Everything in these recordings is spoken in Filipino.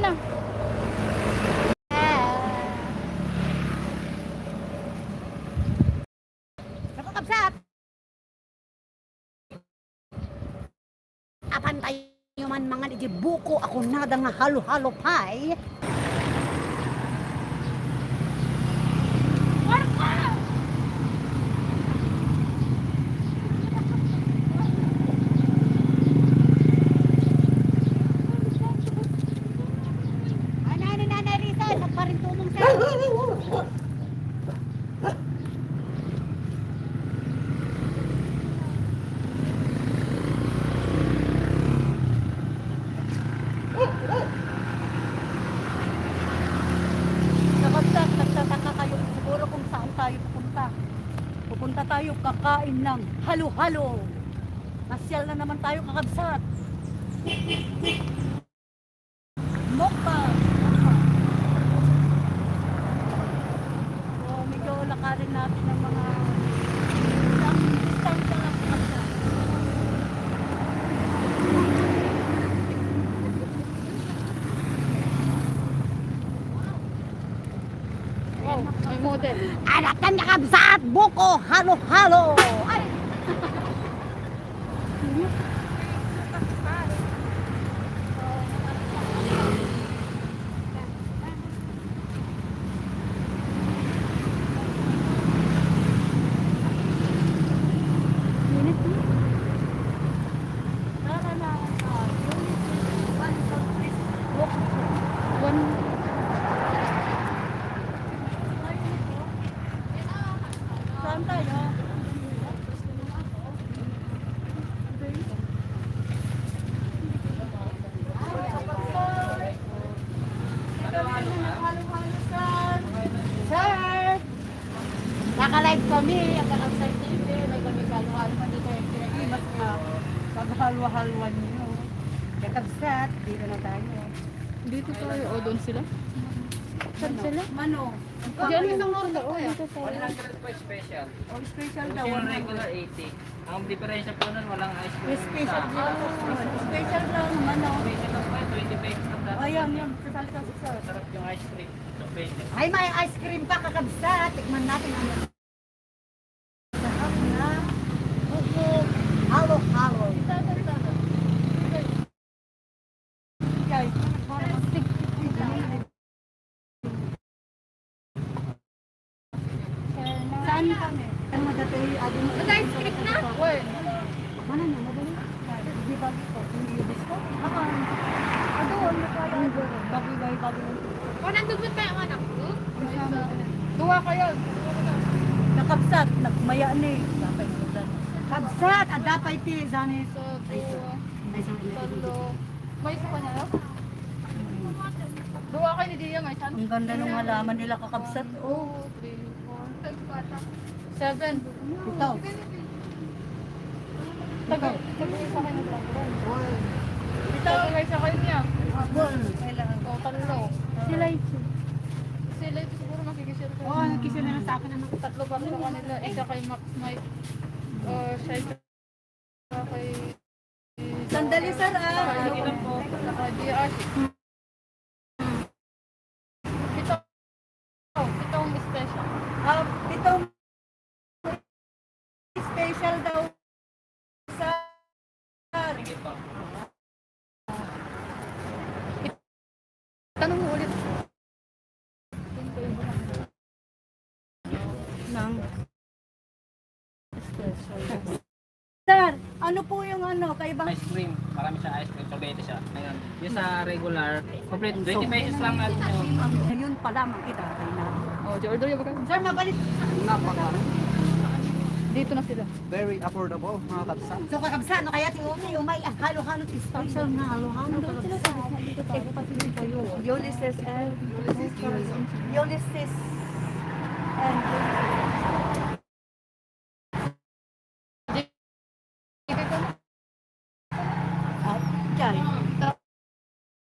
na. Nakakabsat! Apantay nyo man mga digibuko ako nada nga halo-halo pay. Ay, nanay Risa, magparintumong sa Nakabsat, nagtataka kayo siguro kung saan tayo pupunta. Pupunta tayo kakain ng halo-halo. Nasyal na naman tayo kakabsat. Mokka. So, medyo lakarin natin ng mga distansya lang kakabsat. Wow, may model. Anak kan kakabsat! Buko! Halo-halo! Ay! Saan tayo? Sir! Naka-live kami. Ang kakabsat TV. May kami halo-halo pa dito. Pinagimas na pag-halo-haloan nyo. Kakabsat, dito na tayo. Dito tayo. O, doon sila. Saan sila? Mano? Diyan lang sila. O, dito tayo. 100 po special. Oh, special daw. Yung regular 80. Ang diferensya po nun, walang ice May cream. special din. Special lang mano. Special lang po, 20 pesos lang dati. Ayan, yan. Kasalita si sir. Sarap yung ice cream. So, 20. Ay, may ice cream pa kakabsat. Tikman natin ang sarap na buko halo-halo. Guys, saan kami? Ang madatay adun. Ice cream na? When? Mana na madali? Di ba ito? Hindi yung gusto? Adun, bagoy-bagoy. O, nandun pa yung anak ko? Duwa kayo. Nakabsat, nagmaya ni. Kabsat, adapay ti, zani. So, duwa. Talo. May isa pa na lang? Duwa kayo ni Dia, may san? Ang ganda ng halaman nila kakabsat. Oh, 2, 3, 4, 5, 7. ito. Tagay sa kayo ng background. Ito. Tagay sa kayo niya. Bol. Kailangan. O, talo. Sila ito. Sila ito siguro makikishare ko. Oo, nagkisya na lang sa akin. Ano? Tatlo pa sa kanila. Isa kay Max Mike. Siya isa kay... Sandali sir ah. Saka DR. Pitong special. Itong special daw sa Sige po. Tanong mo ulit. ng Sir, ano po yung ano, kaibang Ice cream. Marami siya ice cream. Sorbete siya. Ngayon, yung sa regular, complete 20 pesos lang natin yun. Ngayon pa lamang kita kay na. Oh, order yung bagay. Sir, mabalik. Napaka Dito na sila. very affordable mga kapsa. So kakabsa, ano kaya umay halo-halo special na halo-halo. Ulysses and Ulysses and Diyan.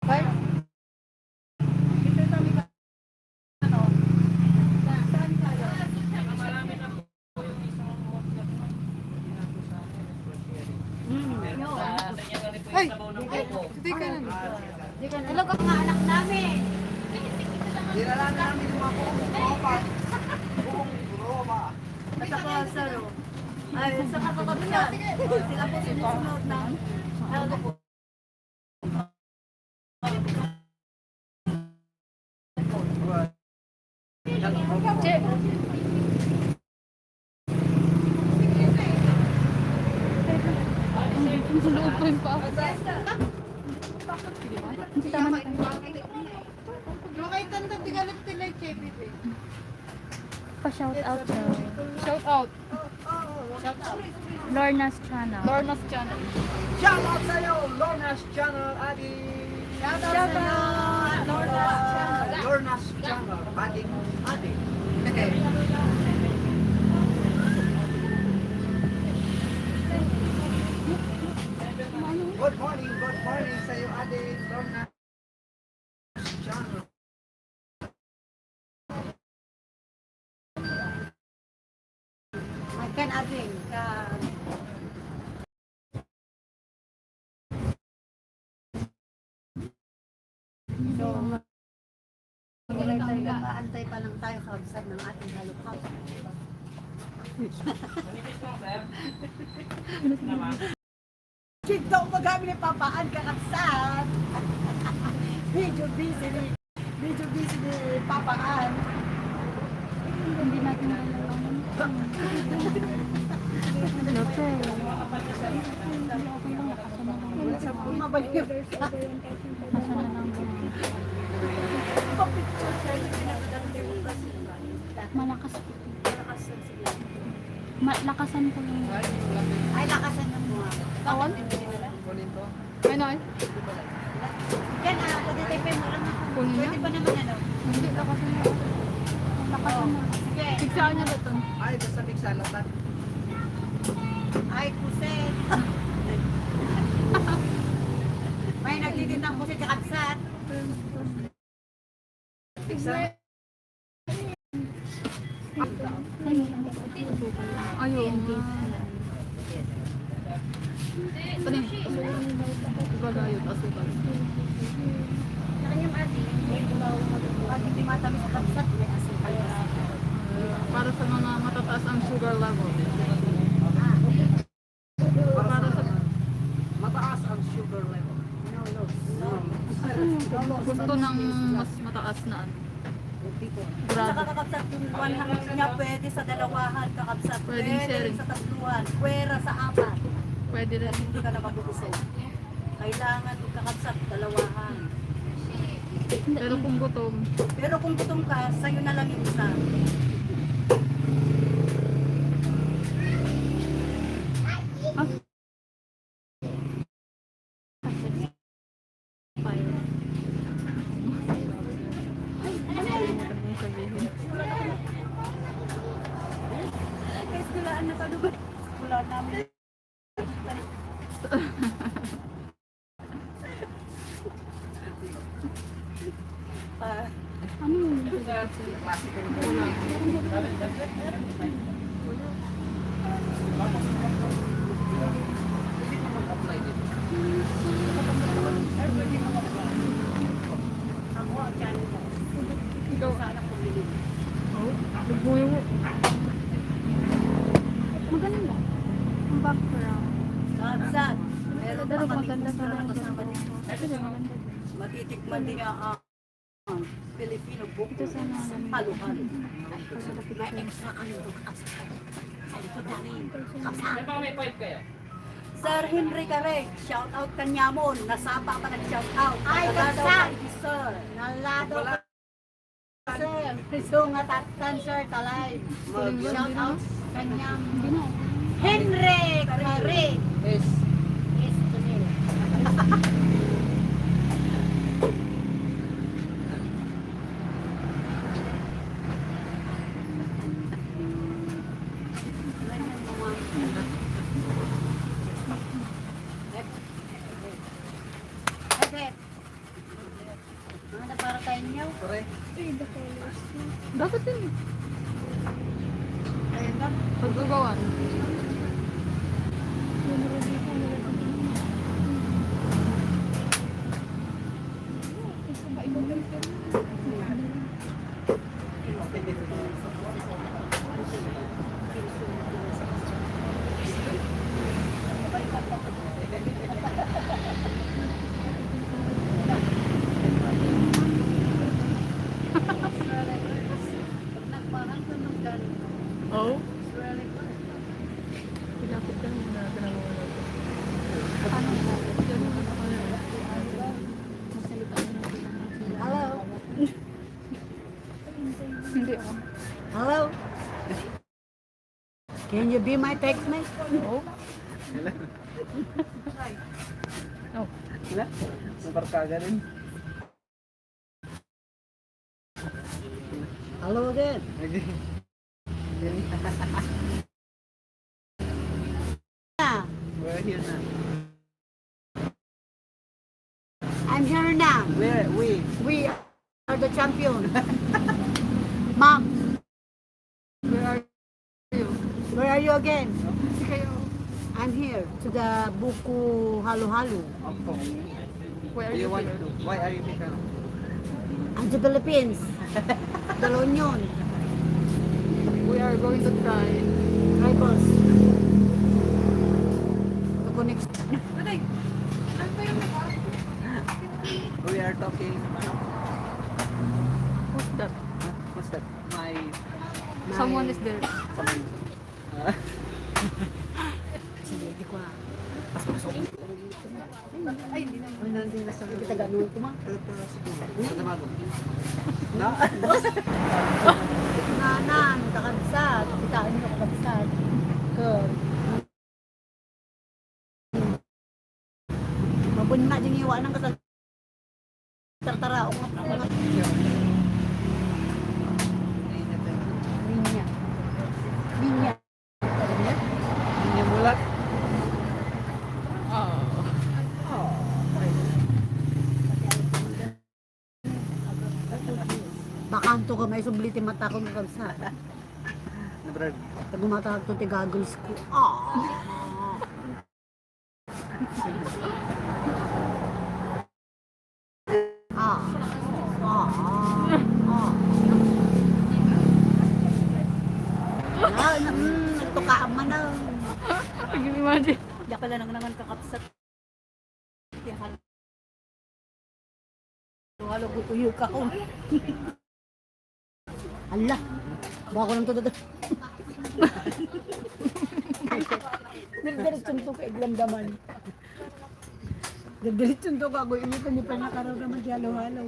Bye. Dito kami ka. Ano? Saan tayo? Sa inyo na rin po Ay! yung sabaw ng buko. Hindi ka na. Hello ka mga anak namin. Dinala na namin yung mga tropa. Buong tropa. At saka ay, sa kakakabilan. Sila po sinusunod ng hello po. Che. Ang loob ko yung pa. Pa-shout out daw. Shout out. Lorna's channel. Lorna's channel. Shout out sa'yo, Lorna's Channel, Adi. Shout out sa Lorna's Channel, Adi. Good morning sa'yo, Adi. Lorna's Channel. Akan ading ka So, maantay pa lang tayo kabsat ng ating halukap. Kid daw magamit ni papaan ka kabsat. Medyo busy ni papaan. Hindi natin nalalaman. Lope. Mabalik Nasa na lang ba? Malakas po. Lakasan ko lang. Ay, lakasan ng mga. Awan? Kunin to. Ay, no. Yan ah, pagtitipin mo lang ako. Kunin Pwede na? pa naman ano. Hindi, lakasan na. Lakasan na. Sige. Pigsaan niya ba ito? Ay, basta bigsalatan. Ay, kuset. May nagtitindang kuset sa kapsat. Bigsalatan. Ayun. Ano yun? Bagayot, asukal. Pag hindi matamis sa kapsat, may asukal. Para sa mga matataas ang sugar level. Para sa mataas ang sugar level. Gusto ng mas mataas na ano. Sa kakakapsat yung 100 niya pwede sa dalawahan kakapsat. Pwedeng Pwede sharing. rin sa tatluhan. Pwera sa apat. Pwede rin. Hindi ka na mabubusog. Kailangan kakapsat dalawahan. Pero kung gutom, Pero kung gutom ka, sa'yo na lang yung isa. sabihin. Guys, gulaan na kami ba? Gulaan namin. Ano yun? Ako, ang channel mo. Ikaw, Sana pumili. nagbuyo mo. Maganda. Ang background. Kapsat. Meron pa Pero kami maganda gusto pala na ang kasama dito. Pero maganda. Matitikman din ang Filipino book. Ito sana namin. Haluhan. May extra ano ito. Kapsat. Sa likod namin. Kapsat. May may point kayo. Sir Henry Carreg, shout out kanyamon. Nasapa pa nag-shout out. Ay, Nalado kapsat. ka, sir. Nalado ka. Sir, sungat at sir, talay. Shout out kanyam. Hindi na. Henry Carreg. Yes. Yes, Tunil. Ano para tayo niyo? Correct. Dapat din. Ayun ba? Pagkagawan. Can you be my textmate? Oh. Oh. Sila? Nabarkaga rin. Hello again. Yeah, We're here na. I'm here now. Where? We are the champion. Mom, Where are you? where are you again? Si kayo. I'm here to the Buku Halo-Halo. Ako. Where are You you want here? to? Why are you here? I'm the Philippines. The La Union. We are going to try. Rivals. To connect. We are talking. Who's that? What's that? My. Someone is there. Sige, di ko ah. Ay, nandun na sa Kita ganun ko ma. Sa Tabago. Na? Nanan, kakabsat. Kitain mo kakabsat. Good. Mabun na dyan iwa ng kasal. Tartara. Minya. Minya. Hindi mulat. Bakanto ka may subliti mata ko kakabsat. Na brad. Tagumatag to ti goggles ko. Nagtukaan man na. I can imagine. Di pala nang naman kakapsat. Halo, gutuyo ka ko. Allah, baka ko lang to dito. Diretsun to ka iglamdaman. Diretsun to ka ako, initan niyo pa nakaramdaman di halo-halo.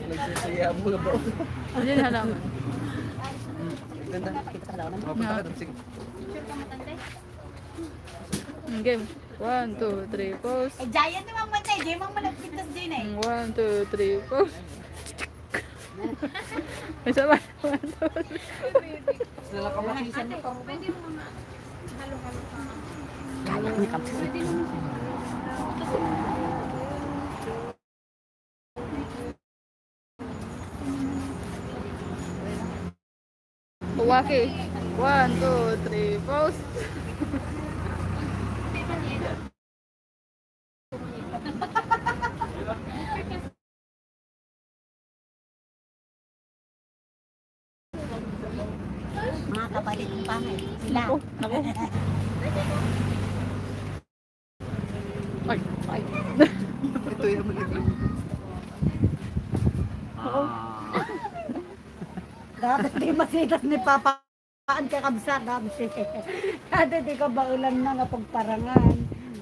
Nagsisaya mo na ba? Ano yun halaman? Ganda. Kita sa halaman. Mapunta ka doon. Sige. Game. 1, 2, 3, pause. Eh, giant naman man tayo. Diyan mang malapit tas din eh. 1, 2, 3, pause. Isa ba? 1, 2, 3. Sila ka ba? Kaya ko kapsat. Waki. 1, 2, 3, pause. Mga kapatid ng pangit. Sila. Ako. Ay, ay. Ito yung maliit. Dapat di masitas ni Papa. Paan ka kabsat, dapat. Dati di ka baulan na nga pagparangan.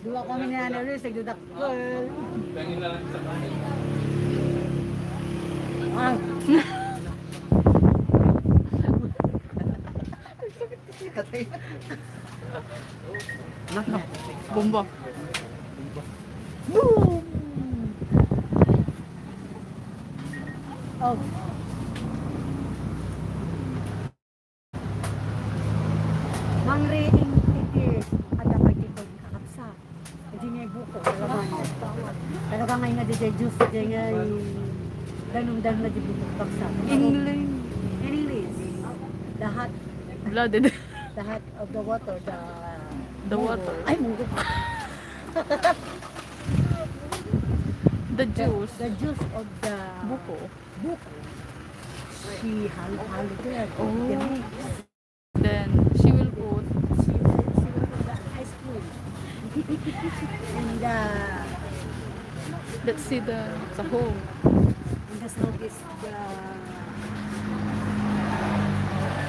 Dua kami na ano sa Dudakol. Ah, Naka. Bomba. boom! Oh. Mang reading titis. Ada pa dito kakapsa. Hindi niya buko. Talaga ngayon na DJ juice. Hindi nga danong-danon na di buko kakapsa. English. In English. The hot, Blooded. the hot of the water. The water. Ay, munggo. The juice. The juice of the Buko. buko. She halo-halo there. Oh. The mix. Then, she will put She will put the ice cream. And let's see the sahog. and the smoke is the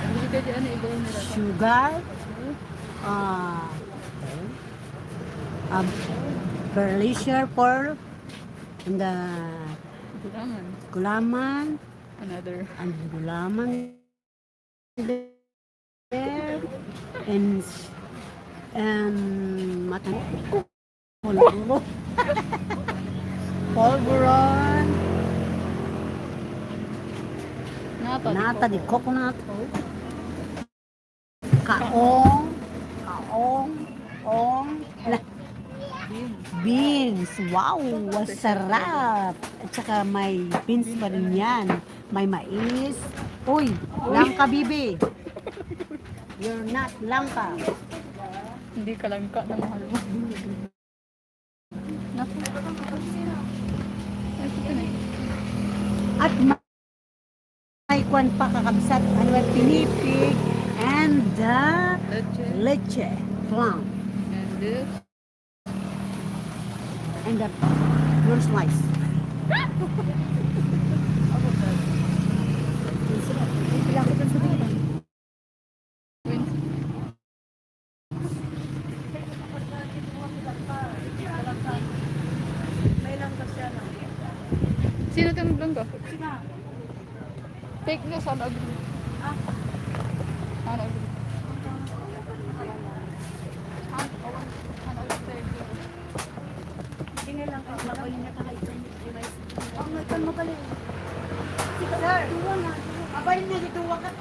Hindi ka di ano ibaw nila. sugar, uh, Berlisher pearl, and the Kailangan. gulaman, Another. Ang gulaman there. And matan pulburo. Polvoron. Nata di coconut. Kaong. Beans. Wow, sarap. At saka may beans pa rin yan. May mais. Uy, langka bibi. You're not langka. Hindi ka lang ka na mahal mo. Naku. Ay, ito na eh. At may kwan pa kakabsat. Ano ba? Pinipig and the Leche. leche. Plum. And this. And the your slice. Sino itong blonde? Fake news, ano agree? Ano agree? Sir, abay na dito wakat.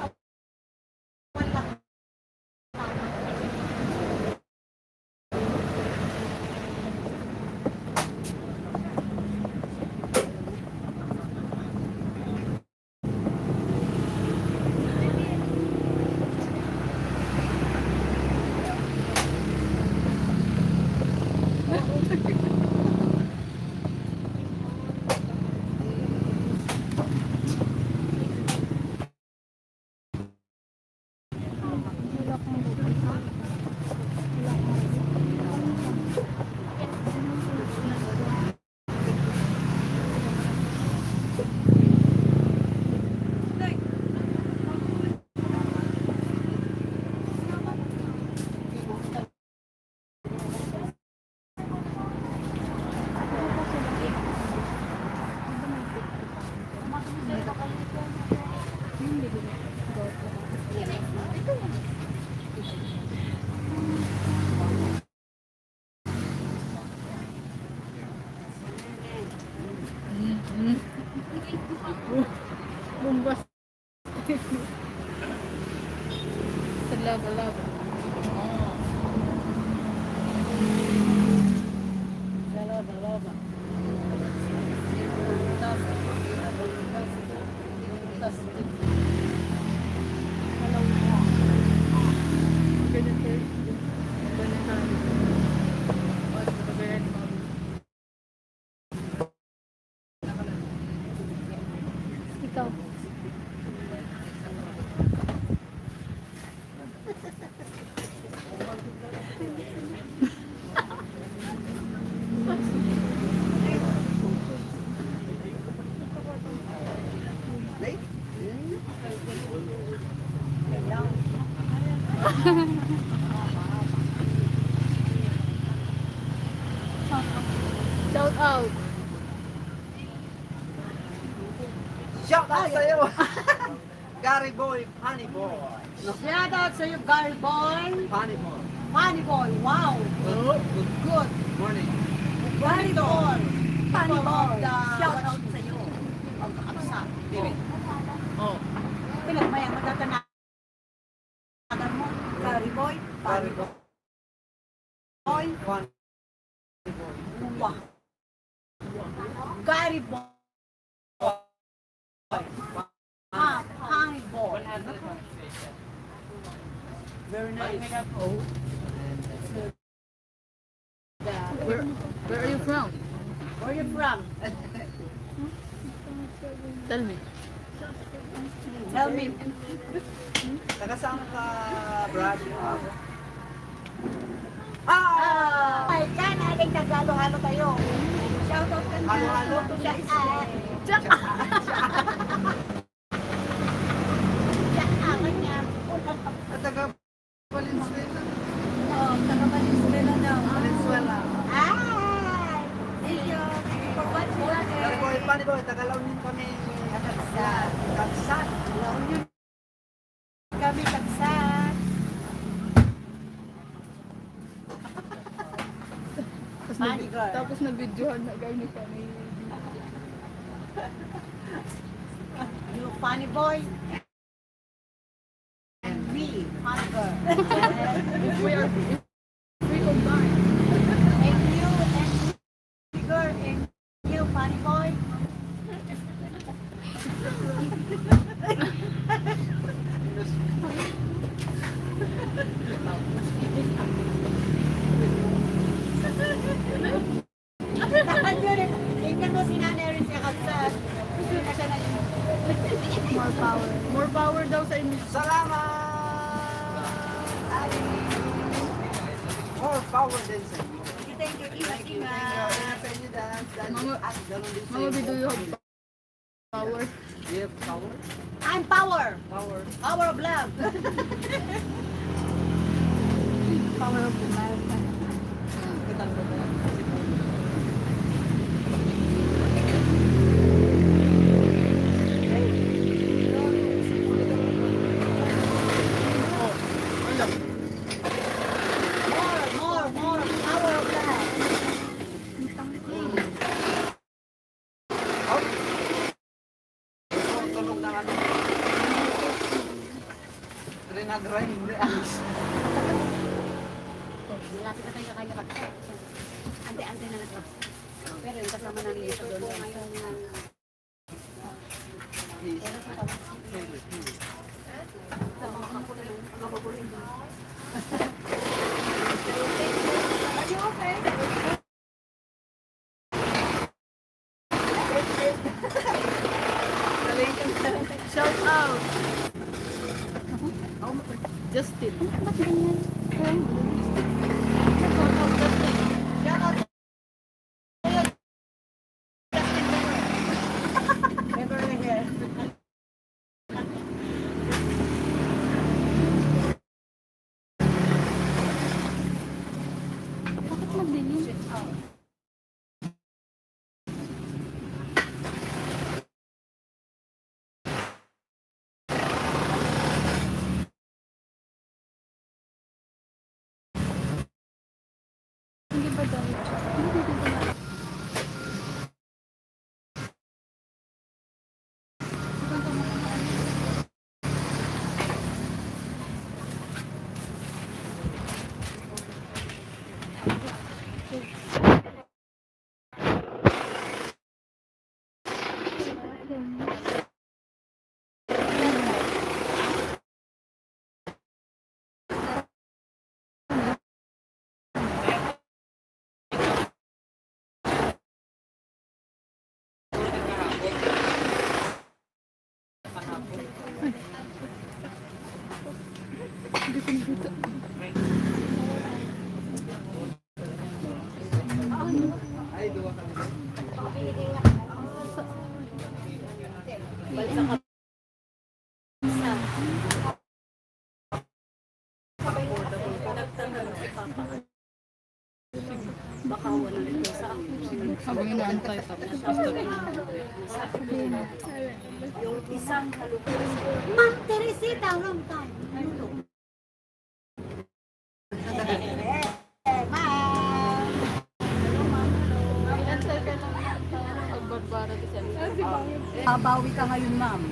Bumbas. Lava. Ikaw. Shout out. Shout out sa'yo! Gary Boy, Honey Boy. Shout out sa iyo, Gary Boy. Honey Boy. Funny Boy, wow. Good. Morning. Gary Boy. Funny Boy. Shout out sa iyo. Ang kakabsat. David. Oh. Pinagmayang matatanagan mo. Gary Boy. Gary Boy. Boy. Honey Boy. Wow. Gary Boy. Honey Boy. Very nice. Oh. Where are you from? Where are you from? Tell me. Tell me. Taga-saan ka, Brad? Ay, ka na ating taghalo-halo tayo. Shout out ka na. Halo-halo? Shout At taga Valenzuela. Oh, taga Valenzuela daw. Valenzuela. Ay! Thank you. Thank you for watching. Gary Boy, Funny Boy, taga Launin kami. Sa Kagsat. La Union kami Kagsat. Funny girl. Tapos na-videohan na gano'n siya. You funny boy. And me, funny girl. We combine. And you, girl, and you, funny boy. Tingnan mo si Nanay rin siya Kagsat. Kasi na yun. More power. More power daw sa inyo. Salamat! Ay! More power din sa inyo. Thank you, Thank you. Ingat. Sa inyo, Dan. Mga- At ganun din sa Mga inyo. video yung power. Yep, power. I'm power. Power. Power of love. Power of the mind. Kitang ko na. More, power of love. Tunog ng ano. Nag-rhyme, hindi ayos. Lapit na tayo kanya Kagsat. Ante-ante na nag pero yung kasama ng lito doon ngayon ng Shout out! Justin. Ba't ganyan? Beverly Hills. Bakit magdilim? Hindi ba daw? Hindi dito na. Ay, duwa ka. Baka wala nito sa akin. Habang inaantay tapos. Yung isang kalukuran. Ma'am Teresita, long time. Ma'am. Ilan tayo ka lang pagbarbara to siya. Babawi ka ngayon, ma'am.